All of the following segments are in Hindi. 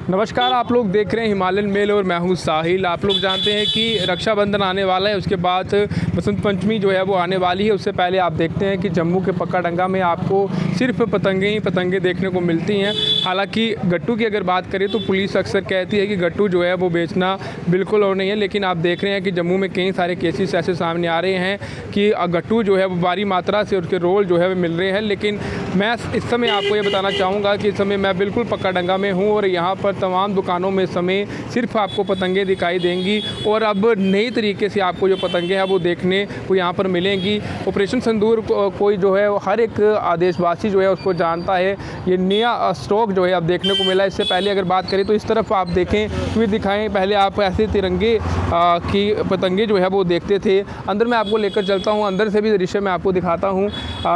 नमस्कार, आप लोग देख रहे हैं हिमालयन मेल और मैं हूं साहिल। आप लोग जानते हैं कि रक्षाबंधन आने वाला है, उसके बाद बसंत पंचमी जो है वो आने वाली है। उससे पहले आप देखते हैं कि जम्मू के पक्काडंगा में आपको सिर्फ पतंगे ही पतंगे देखने को मिलती हैं। हालांकि गट्टू की अगर बात करें तो पुलिस अक्सर कहती है कि गट्टू जो है वो बेचना बिल्कुल और नहीं है, लेकिन आप देख रहे हैं कि जम्मू में कई सारे केसेस ऐसे सामने आ रहे हैं कि गट्टू जो है वो भारी मात्रा से उसके रोल जो है वो मिल रहे हैं। लेकिन मैं इस समय आपको ये बताना चाहूँगा कि इस समय मैं बिल्कुल पक्काडंगा में हूँ और यहाँ पर तमाम दुकानों में समय सिर्फ आपको पतंगे दिखाई देंगी और अब नई तरीके से आपको जो पतंगे हैं वो देखने को यहाँ पर मिलेंगी। ऑपरेशन सिंदूर कोई जो है हर एक देशवासी जो है उसको जानता है। ये नया स्टॉक जो है अब देखने को मिला। इससे पहले अगर बात करें तो इस तरफ आप देखें फिर दिखाएं, पहले आप ऐसे तिरंगे की पतंगे जो है वो देखते थे। अंदर मैं आपको लेकर चलता हूँ, अंदर से भी दृश्य मैं आपको दिखाता हूँ।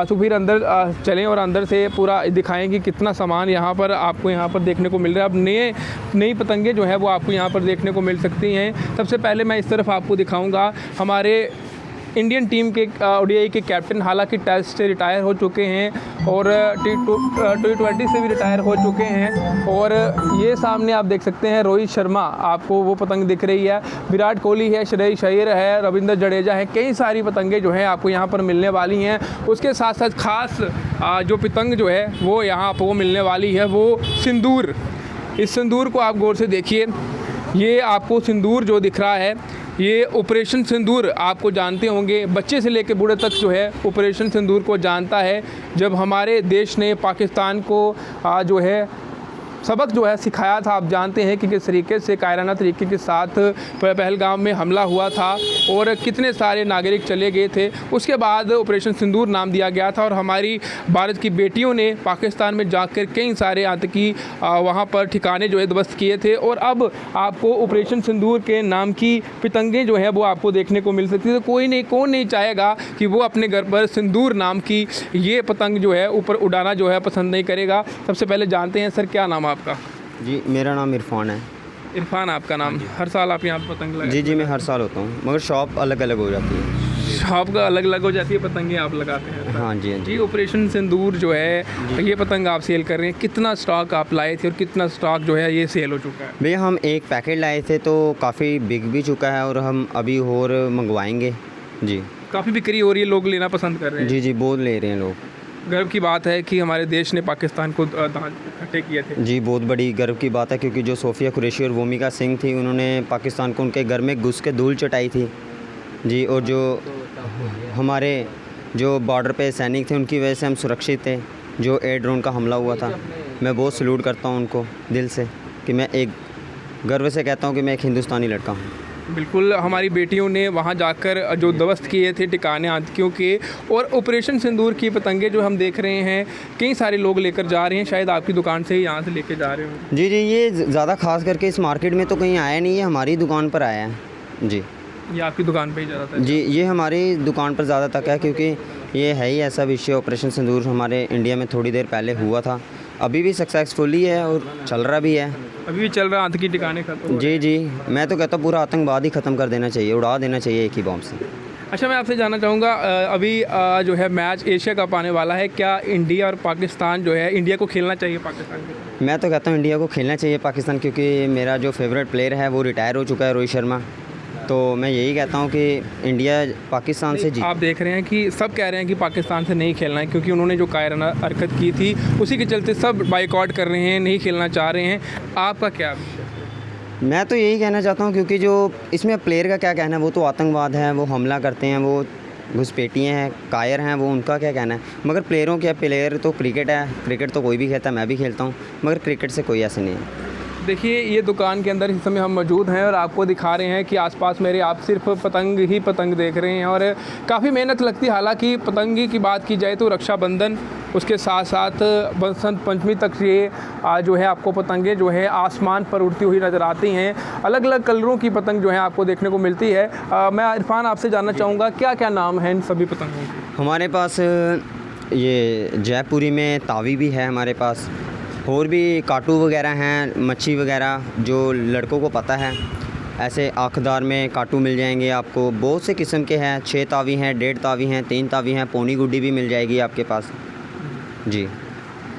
तो फिर अंदर चलें और अंदर से पूरा दिखाएं कि कितना सामान यहाँ पर आपको यहाँ पर देखने को मिल रहा है। अब नई पतंगे जो है वो आपको यहाँ पर देखने को मिल सकती हैं। सबसे पहले मैं इस तरफ आपको दिखाऊंगा हमारे इंडियन टीम के ओडीआई के कैप्टन, हालांकि टेस्ट से रिटायर हो चुके हैं और T20 से भी रिटायर हो चुके हैं। और ये सामने आप देख सकते हैं रोहित शर्मा, आपको वो पतंग दिख रही है। विराट कोहली है, श्रेयस अय्यर है, रविंद्र जडेजा है, कई सारी पतंगे जो हैं आपको यहाँ पर मिलने वाली हैं। उसके साथ साथ खास जो पतंग जो है वो यहाँ आपको मिलने वाली है वो सिंदूर। इस सिंदूर को आप गौर से देखिए, ये आपको सिंदूर जो दिख रहा है ये ऑपरेशन सिंदूर आपको जानते होंगे, बच्चे से लेकर बूढ़े तक जो है ऑपरेशन सिंदूर को जानता है। जब हमारे देश ने पाकिस्तान को जो है सबक जो है सिखाया था, आप जानते हैं कि किस तरीके से कायराना तरीके के साथ पहलगाम में हमला हुआ था और कितने सारे नागरिक चले गए थे। उसके बाद ऑपरेशन सिंदूर नाम दिया गया था और हमारी भारत की बेटियों ने पाकिस्तान में जाकर कई सारे आतंकी वहाँ पर ठिकाने जो है ध्वस्त किए थे। और अब आपको ऑपरेशन सिंदूर के नाम की पतंगें जो है वो आपको देखने को मिल सकती है। तो कौन नहीं चाहेगा कि वो अपने घर पर सिंदूर नाम की ये पतंग जो है ऊपर उड़ाना जो है पसंद नहीं करेगा। सबसे पहले जानते हैं सर, क्या नाम आपका? जी, मेरा नाम इरफान है। इरफान आपका नाम? हर साल आप यहाँ पर पतंग लगाते? जी, मैं हर साल होता हूँ, मगर शॉप अलग अलग हो जाती है। शॉप का अलग अलग हो जाती है, पतंगे आप लगाते हैं? हाँ जी, हाँ जी। ऑपरेशन सिंदूर जो है ये पतंग आप सेल कर रहे हैं, कितना स्टॉक आप लाए थे और कितना स्टॉक जो है ये सेल हो चुका है? भैया हम एक पैकेट लाए थे तो काफ़ी बिक भी चुका है और हम अभी और मंगवाएंगे। जी, काफ़ी बिक्री हो रही है, लोग लेना पसंद कर रहे हैं? जी, बहुत ले रहे हैं लोग। गर्व की बात है कि हमारे देश ने पाकिस्तान को दांत इकट्ठे किए थे। जी, बहुत बड़ी गर्व की बात है, क्योंकि जो सोफिया कुरैशी और भूमिका सिंह थी उन्होंने पाकिस्तान को उनके घर में घुस के धूल चटाई थी। जी, और जो हमारे जो बॉर्डर पे सैनिक थे उनकी वजह से हम सुरक्षित थे। जो एयर ड्रोन का हमला हुआ था, मैं बहुत सैल्यूट करता हूँ उनको दिल से, कि मैं एक गर्व से कहता हूँ कि मैं एक हिंदुस्तानी लड़का हूँ। बिल्कुल, हमारी बेटियों ने वहाँ जाकर जो ध्वस्त किए थे ठिकाने आतंकियों के, और ऑपरेशन सिंदूर की पतंगे जो हम देख रहे हैं कई सारे लोग लेकर जा रहे हैं। शायद आपकी दुकान से ही यहाँ से लेकर जा रहे हो? जी, ये ज़्यादा खास करके इस मार्केट में तो कहीं आया नहीं है, हमारी दुकान पर आया है। जी, ये आपकी दुकान पे ही ज़्यादातर? जी, ये हमारी दुकान पर ज़्यादा तक है, क्योंकि ये है ही ऐसा विषय। ऑपरेशन सिंदूर हमारे इंडिया में थोड़ी देर पहले हुआ था, अभी भी सक्सेसफुली है और चल रहा भी है। अभी भी चल रहा, आतंकी ठिकाने खत्म? जी, मैं तो कहता हूँ पूरा आतंकवाद ही ख़त्म कर देना चाहिए, उड़ा देना चाहिए एक ही बॉम्ब से। अच्छा, मैं आपसे जानना चाहूँगा, अभी जो है मैच एशिया कप आने वाला है, क्या इंडिया और पाकिस्तान जो है, इंडिया को खेलना चाहिए पाकिस्तान के? मैं तो कहता हूँ इंडिया को खेलना चाहिए पाकिस्तान, क्योंकि मेरा जो फेवरेट प्लेयर है वो रिटायर हो चुका है, रोहित शर्मा। तो मैं यही कहता हूँ कि इंडिया पाकिस्तान से जीत। आप देख रहे हैं कि सब कह रहे हैं कि पाकिस्तान से नहीं खेलना है, क्योंकि उन्होंने जो कायराना हरकत की थी उसी के चलते सब बाइकआउट कर रहे हैं, नहीं खेलना चाह रहे हैं। आपका क्या विषय? मैं तो यही कहना चाहता हूँ, क्योंकि जो इसमें प्लेयर का क्या कहना है, वो तो आतंकवाद है, वो हमला करते हैं, वो घुसपैठिए हैं, कायर हैं, वो उनका क्या कहना है। मगर प्लेयरों के प्लेयर तो क्रिकेट है, क्रिकेट तो कोई भी खेलता है, मैं भी खेलता हूँ, मगर क्रिकेट से कोई ऐसे नहीं है। देखिए, ये दुकान के अंदर इस समय हम मौजूद हैं और आपको दिखा रहे हैं कि आसपास मेरे आप सिर्फ पतंग ही पतंग देख रहे हैं और काफ़ी मेहनत लगती है। हालांकि पतंगी की बात की जाए तो रक्षाबंधन, उसके साथ साथ बसंत पंचमी तक ये जो है आपको पतंगे जो है आसमान पर उड़ती हुई नज़र आती हैं। अलग अलग कलरों की पतंग जो है आपको देखने को मिलती है। मैं इरफान आपसे जानना चाहूँगा, क्या क्या नाम है इन सभी पतंगों के? हमारे पास ये जयपुरी में तावी भी है, हमारे पास और भी काटू वगैरह हैं, मच्छी वगैरह जो लड़कों को पता है। ऐसे आँखदार में काटू मिल जाएंगे आपको, बहुत से किस्म के हैं। 6 तावी हैं, 1.5 तावी हैं, 3 तावी हैं, पौनी गुड्डी भी मिल जाएगी आपके पास। जी,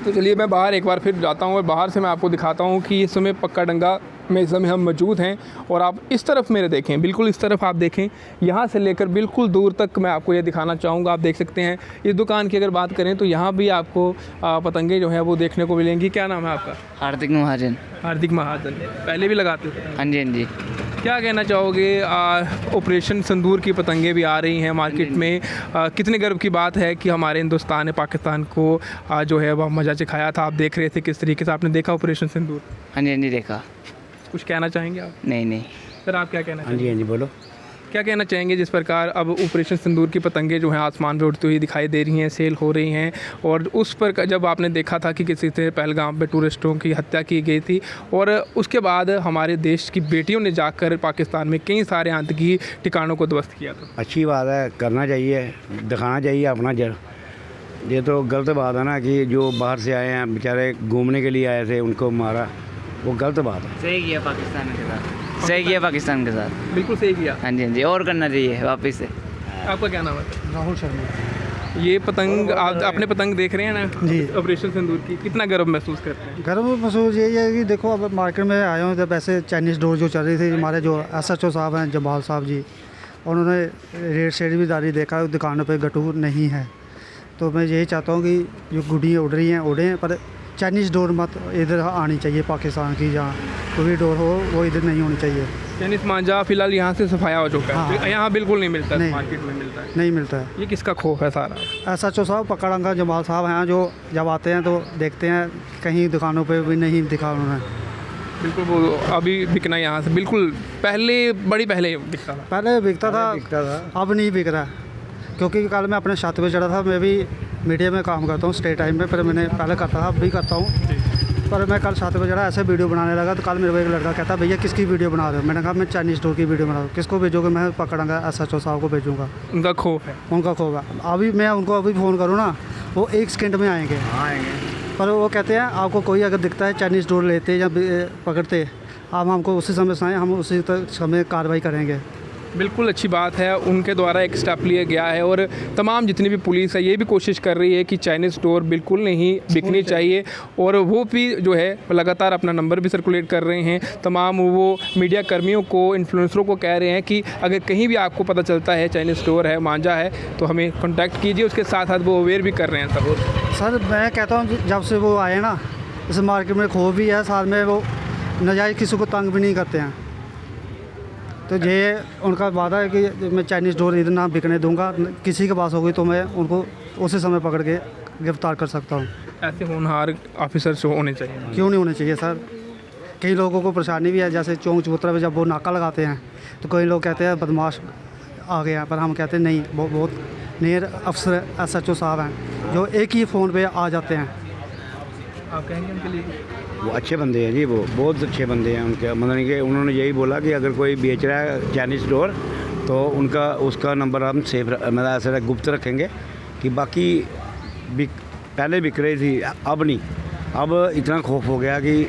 तो चलिए मैं बाहर एक बार फिर जाता हूँ और बाहर से मैं आपको दिखाता हूँ कि इस समय पक्का डंगा में इस समय हम मौजूद हैं। और आप इस तरफ मेरे देखें, बिल्कुल इस तरफ आप देखें, यहाँ से लेकर बिल्कुल दूर तक मैं आपको ये दिखाना चाहूँगा। आप देख सकते हैं इस दुकान की अगर बात करें तो यहाँ भी आपको पतंगे जो हैं वो देखने को मिलेंगी। क्या नाम है आपका? हार्दिक महाजन। हार्दिक महाजन, पहले भी लगाते थे? हाँ जी, हाँ जी। क्या कहना चाहोगे? ऑपरेशन सिंदूर की पतंगे भी आ रही हैं मार्केट में। कितने गर्व की बात है कि हमारे हिंदुस्तान ने पाकिस्तान को जो है वह मज़ा सिखाया था। आप देख रहे थे किस तरीके से, आपने देखा ऑपरेशन सिंदूर? हाँ जी, हाँ जी, देखा। कुछ कहना चाहेंगे आप? नहीं नहीं। सर आप क्या कहना हाँ जी, चाहेंगे? हाँ जी, बोलो। क्या कहना चाहेंगे जिस प्रकार अब ऑपरेशन सिंदूर की पतंगे जो हैं आसमान में उड़ती हुई दिखाई दे रही हैं, सेल हो रही हैं, और उस पर जब आपने देखा था कि किसी से पहलगाम पे टूरिस्टों की हत्या की गई थी, और उसके बाद हमारे देश की बेटियों ने जाकर पाकिस्तान में कई सारे आतंकी ठिकानों को ध्वस्त किया था। अच्छी बात है, करना चाहिए, दिखाना चाहिए अपना जड़। ये तो गलत बात है ना कि जो बाहर से आए हैं बेचारे घूमने के लिए आए थे, उनको मारा, वो गलत बात है। सही किया पाकिस्तान के साथ, सही किया पाकिस्तान के साथ। बिल्कुल सही किया। हाँ जी, हाँ जी, और करना चाहिए वापस से। आपका क्या नाम है? राहुल शर्मा। ये पतंग आप अपने पतंग देख रहे हैं ना जी। ऑपरेशन सिंदूर की, कितना गर्व महसूस करते हैं? गर्व महसूस यही है कि देखो अब मार्केट में आए हूँ जब ऐसे चाइनीज़ डोर जो चल रही थी, हमारे जो SHO साहब हैं जमाल साहब जी, उन्होंने रेट शेड भी दारी देखा, दुकानों पे गटूर नहीं है। तो मैं यही चाहता हूँ कि जो गुड़ियाँ उड़ रही हैं उड़ें, पर चाइनीज़ डोर मत इधर आनी चाहिए। पाकिस्तान की जहाँ कोई डोर हो वो इधर नहीं होनी चाहिए। चाइनीज़ मांझा फिलहाल यहाँ से सफाया हो चुका है। हाँ। यहाँ बिल्कुल नहीं मिलता है, नहीं। मार्केट में मिलता है। नहीं मिलता है। ये किसका खौफ है सारा? SHO साहब पकड़ डंगा जमाल साहब हैं, जो जब आते हैं तो देखते हैं कहीं दुकानों पे भी नहीं दिखा उन्होंने। बिल्कुल वो अभी बिकना यहाँ से बिल्कुल पहले बड़ी पहले बिकता था। पहले बिकता था, अब नहीं बिक रहा। क्योंकि कल मैं अपने छत पे चढ़ा था, मैं भी मीडिया में काम करता हूँ स्टेट टाइम में, पर मैंने पहले करता था, अब भी करता हूँ। पर मैं कल छत पे चढ़ा, ऐसे वीडियो बनाने लगा तो कल मेरे को एक लड़का कहता भैया किसकी वीडियो बना रहे हो? मैंने कहा मैं चाइनीज़ डोर की वीडियो बना रहा हूँ। किसको भेजोगे? मैं पकड़ूंगा SHO साहब को भेजूँगा। उनका खौफ है। उनका खोगा। अभी मैं उनको अभी फ़ोन करूँ ना, वो 1 सेकंड में आएंगे। पर वो कहते हैं आपको कोई अगर दिखता है चाइनीज़ डोर लेते या पकड़ते, आप हमको उसी समय सुनाएं, हम उसी समय कार्रवाई करेंगे। बिल्कुल अच्छी बात है, उनके द्वारा एक स्टेप लिया गया है। और तमाम जितनी भी पुलिस है ये भी कोशिश कर रही है कि चाइनीज़ डोर बिल्कुल नहीं बिकनी चाहिए। और वो भी जो है लगातार अपना नंबर भी सर्कुलेट कर रहे हैं। तमाम वो मीडिया कर्मियों को, इन्फ्लुएंसरों को कह रहे हैं कि अगर कहीं भी आपको पता चलता है चाइनीज़ डोर है, मांझा है, तो हमें कॉन्टैक्ट कीजिए। उसके साथ साथ वो अवेयर भी कर रहे हैं सब। सर मैं कहता हूँ जब से वो आए ना, इस मार्केट में खो भी है, साथ में वो नाजायज़ किसी को तंग भी नहीं करते हैं। तो ये उनका वादा है कि मैं चाइनीज़ डोर इधर ना बिकने दूंगा। किसी के पास होगी तो मैं उनको उसी समय पकड़ के गिरफ्तार कर सकता हूँ। ऐसे होनहार ऑफिसर्स होने चाहिए। क्यों नहीं होने चाहिए सर? कई लोगों को परेशानी भी है, जैसे चौक चबूतरा में जब वो नाका लगाते हैं तो कई लोग कहते हैं बदमाश आ गया, पर हम कहते हैं नहीं, वो बहुत नियर अफसर SHO साहब हैं जो एक ही फ़ोन पे आ जाते हैं। आप कहेंगे उनके लिए? वो अच्छे बंदे हैं जी, वो बहुत अच्छे बंदे हैं। उनके मतलब कि उन्होंने यही बोला कि अगर कोई बेच रहा है चाइनीज़ डोर तो उसका नंबर हम सेफ मतलब ऐसे गुप्त रखेंगे कि बाकी पहले बिक रही थी, अब नहीं। अब इतना खौफ हो गया कि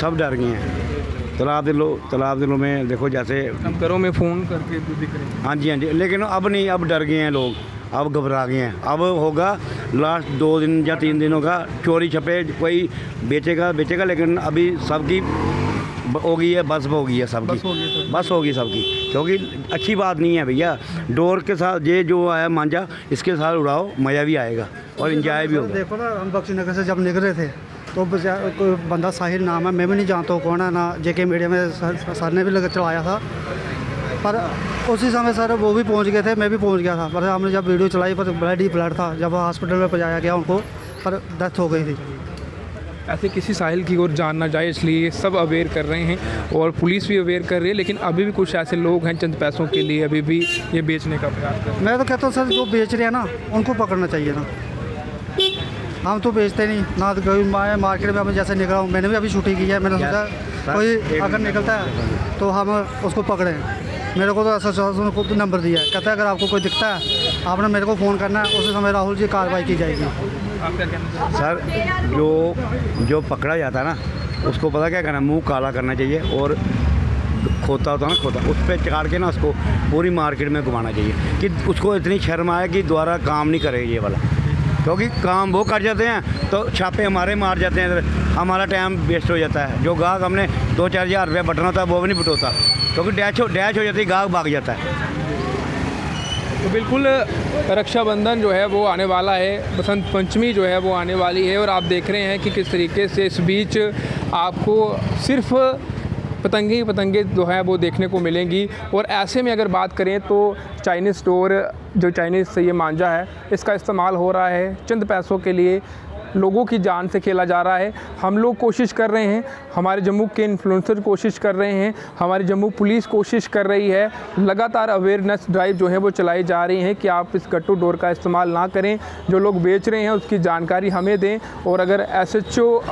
सब डर गए हैं। तालाब दिलों में देखो जैसे अब घरों में फ़ोन करके दिख रहे हैं। हाँ जी, हाँ जी, लेकिन अब नहीं, अब डर गए हैं लोग, अब घबरा गए हैं। अब होगा लास्ट 2 दिन या 3 दिन होगा चोरी छपे, कोई बेचेगा, लेकिन अभी सबकी हो गई है, बस हो गई है सबकी, बस होगी सबकी। क्योंकि अच्छी बात नहीं है भैया, डोर के साथ ये जो है मांझा, इसके साथ उड़ाओ, मज़ा भी आएगा और इंजॉय भी होगा। देखो ना, हम बख्शी नगर से जब निकले थे तो कोई बंदा साहिल नाम है, मैं भी नहीं जानता हूँ कौन है ना, JK मीडिया में सर ने भी लगा चलाया था। पर उसी समय सर वो भी पहुंच गए थे, मैं भी पहुंच गया था। पर हमने जब वीडियो चलाई पर ब्लड था, जब हॉस्पिटल में पहुंचाया गया उनको, पर डेथ हो गई थी। ऐसे किसी साहिल की ओर जान ना जाए, इसलिए सब अवेयर कर रहे हैं और पुलिस भी अवेयर कर रही है। लेकिन अभी भी कुछ ऐसे लोग हैं चंद पैसों के लिए अभी भी ये बेचने का प्रयास कर रहे हैं। मैं तो कहता हूँ सर जो बेच रहे हैं ना उनको पकड़ना चाहिए ना। हम तो बेचते नहीं ना, तो कोई मार्केट में हमें जैसे निकला हूँ, मैंने भी अभी छुट्टी की है, मैंने सोचा कोई अगर निकलता है तो हम उसको पकड़ें। मेरे को तो SHO को तो नंबर दिया है, कहता है अगर आपको कोई दिखता है आपने मेरे को फ़ोन करना है, उसी समय राहुल जी कार्रवाई की जाएगी। आप क्या कहना चाहते सर जो पकड़ा जाता है ना, उसको पता क्या करना, मुंह काला करना चाहिए और खोता होता है ना, खोता, उस पर चढ़ के ना उसको पूरी मार्केट में घुमाना चाहिए कि उसको इतनी शर्म आए कि दोबारा काम नहीं करे ये वाला। क्योंकि काम वो कर जाते हैं तो छापे हमारे मार जाते हैं, इधर हमारा टाइम वेस्ट हो जाता है। जो गाहक हमने 2-4 हज़ार रुपया बटना होता है वो भी नहीं बटोता, क्योंकि डैश हो जाती है, गाहक भाग जाता है। तो बिल्कुल रक्षाबंधन जो है वो आने वाला है, बसंत पंचमी जो है वो आने वाली है और आप देख रहे हैं कि किस तरीके से इस बीच आपको सिर्फ पतंगे जो है वो देखने को मिलेंगी। और ऐसे में अगर बात करें तो चाइनीज़ स्टोर, जो चाइनीज़ से ये मांझा है, इसका इस्तेमाल हो रहा है चंद पैसों के लिए, लोगों की जान से खेला जा रहा है। हम लोग कोशिश कर रहे हैं, हमारे जम्मू के इन्फ्लुएंसर कोशिश कर रहे हैं, हमारी जम्मू पुलिस कोशिश कर रही है, लगातार अवेयरनेस ड्राइव जो है वो चलाई जा रही है कि आप इस गट्टू डोर का इस्तेमाल ना करें। जो लोग बेच रहे हैं उसकी जानकारी हमें दें। और अगर SHO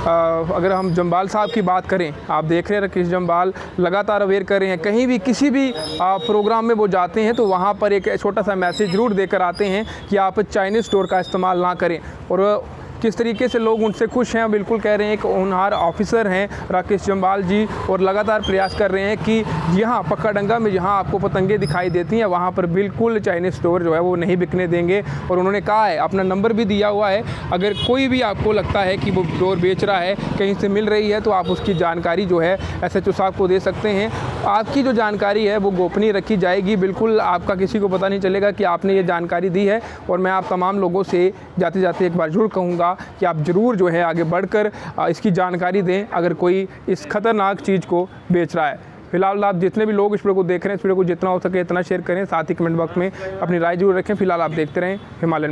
अगर हम जम्बाल साहब की बात करें, आप देख रहे हैं राकेश जम्बाल लगातार अवेयर कर रहे हैं। कहीं भी किसी भी प्रोग्राम में वो जाते हैं तो वहाँ पर एक छोटा सा मैसेज ज़रूर देकर आते हैं कि आप चाइनीज़ स्टोर का इस्तेमाल ना करें। और किस तरीके से लोग उनसे खुश हैं, बिल्कुल कह रहे हैं कि होनहार ऑफिसर हैं राकेश जम्बाल जी, और लगातार प्रयास कर रहे हैं कि यहाँ पक्काडंगा में जहाँ आपको पतंगे दिखाई देती हैं वहाँ पर बिल्कुल चाइनीज़ स्टोर जो है वो नहीं बिकने देंगे। और उन्होंने कहा है, अपना नंबर भी दिया हुआ है, अगर कोई भी आपको लगता है कि वो डोर बेच रहा है, कहीं से मिल रही है, तो आप उसकी जानकारी जो है SHO साहब को दे सकते हैं। आपकी जो जानकारी है वो गोपनीय रखी जाएगी, बिल्कुल आपका किसी को पता नहीं चलेगा कि आपने ये जानकारी दी है। और मैं आप तमाम लोगों से जाते जाते एक बार ज़रूर कहूँगा कि आप ज़रूर जो है आगे बढ़कर इसकी जानकारी दें अगर कोई इस ख़तरनाक चीज़ को बेच रहा है। फिलहाल आप जितने भी लोग इस वीडियो को देख रहे हैं, इस वीडियो को जितना हो सके इतना शेयर करें, साथ ही कमेंट बॉक्स में अपनी राय जरूर रखें। फिलहाल आप देखते रहें हिमालयन।